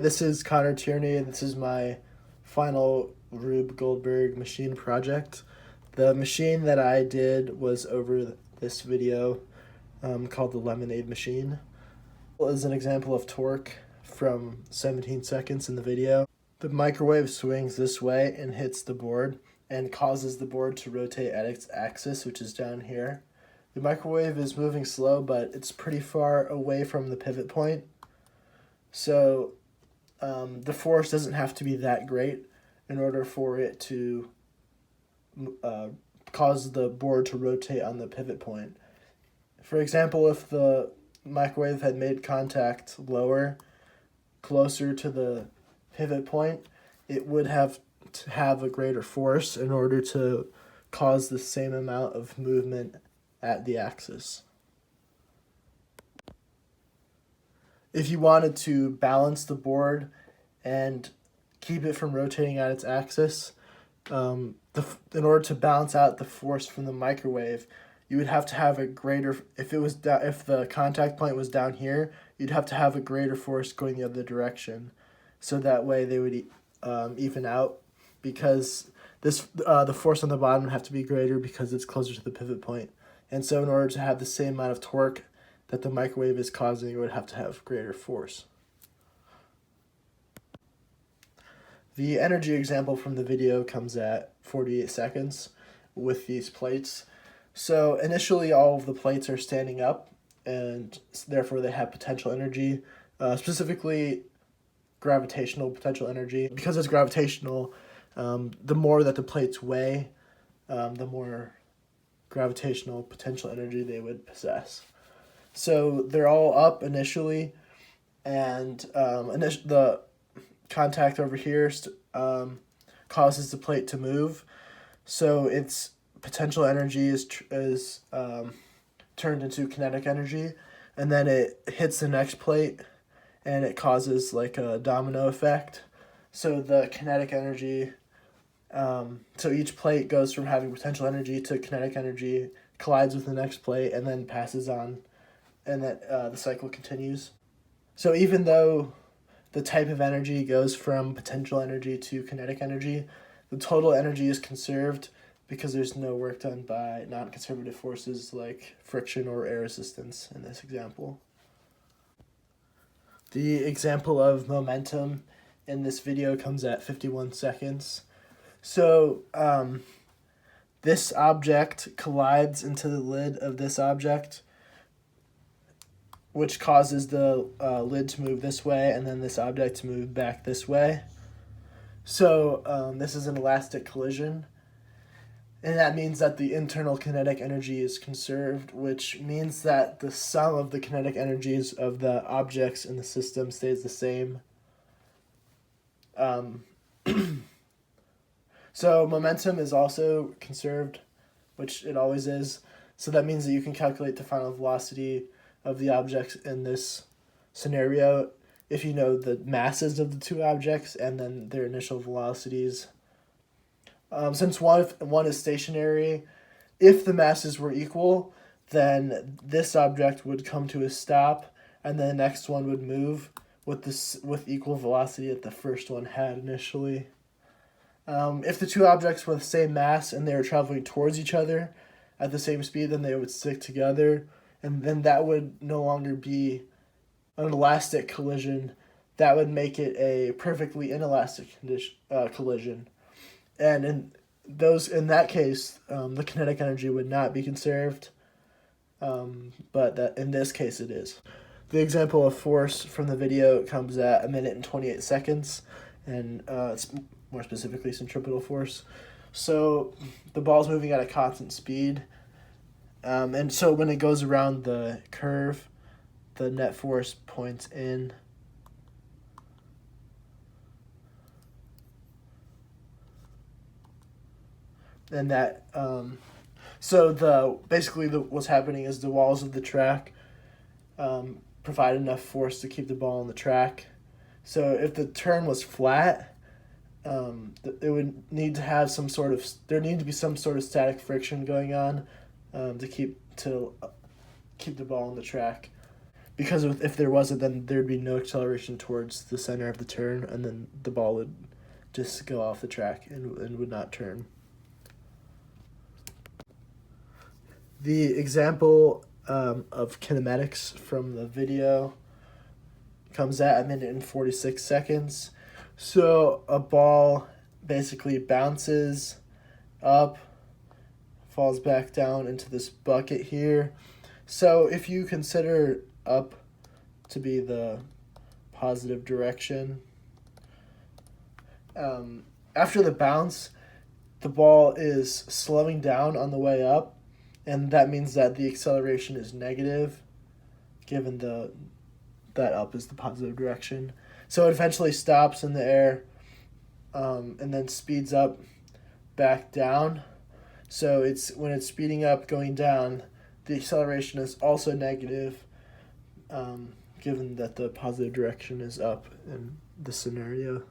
This is Connor Tierney, and this is my final Rube Goldberg machine project. The machine that I did was over this video called the Lemonade machine. It is an example of torque from 17 seconds in the video. The microwave swings this way and hits the board and causes the board to rotate at its axis, which is down here. The microwave is moving slow, but it's pretty far away from the pivot point. So the force doesn't have to be that great in order for it to cause the board to rotate on the pivot point. For example, if the microwave had made contact lower, closer to the pivot point, it would have to have a greater force in order to cause the same amount of movement at the axis. If you wanted to balance the board and keep it from rotating at its axis, in order to balance out the force from the microwave, you would have to have a greater, if the contact point was down here, you'd have to have a greater force going the other direction. So that way they would even out, because the force on the bottom would have to be greater because it's closer to the pivot point. And so in order to have the same amount of torque that the microwave is causing, you would have to have greater force. The energy example from the video comes at 48 seconds with these plates. So initially all of the plates are standing up, and therefore they have potential energy, specifically gravitational potential energy. Because it's gravitational, the more that the plates weigh, the more gravitational potential energy they would possess. So they're all up initially, and the contact over here causes the plate to move. So its potential energy is turned into kinetic energy, and then it hits the next plate, and it causes like a domino effect. So the kinetic energy, so each plate goes from having potential energy to kinetic energy, collides with the next plate, and then passes on, and then the cycle continues. So even though the type of energy goes from potential energy to kinetic energy, the total energy is conserved because there's no work done by non-conservative forces like friction or air resistance in this example. The example of momentum in this video comes at 51 seconds. So this object collides into the lid of this object, which causes the lid to move this way, and then this object to move back this way. So this is an elastic collision, and that means that the internal kinetic energy is conserved, which means that the sum of the kinetic energies of the objects in the system stays the same. So momentum is also conserved, which it always is. So that means that you can calculate the final velocity of the objects in this scenario if you know the masses of the two objects and then their initial velocities. Since one is stationary, if the masses were equal, then this object would come to a stop, and then the next one would move with equal velocity that the first one had initially. If the two objects were the same mass and they were traveling towards each other at the same speed, then they would stick together, and then that would no longer be an elastic collision. That would make it a perfectly inelastic collision. And in that case, the kinetic energy would not be conserved, but in this case it is. The example of force from the video comes at 1 minute and 28 seconds, and it's more specifically centripetal force. So the ball's moving at a constant speed, and so when it goes around the curve, the net force points in. And that, so what's happening is the walls of the track provide enough force to keep the ball on the track. So if the turn was flat, it would need to have there need to be some sort of static friction going on to keep the ball on the track. because if there wasn't, then there'd be no acceleration towards the center of the turn, and then the ball would just go off the track and would not turn. The example of kinematics from the video comes at a minute and 46 seconds. So a ball basically bounces up, falls back down into this bucket here. So if you consider up to be the positive direction, after the bounce, the ball is slowing down on the way up, and that means that the acceleration is negative, given that up is the positive direction. So it eventually stops in the air, and then speeds up back down. So when it's speeding up, going down, the acceleration is also negative, given that the positive direction is up in the scenario.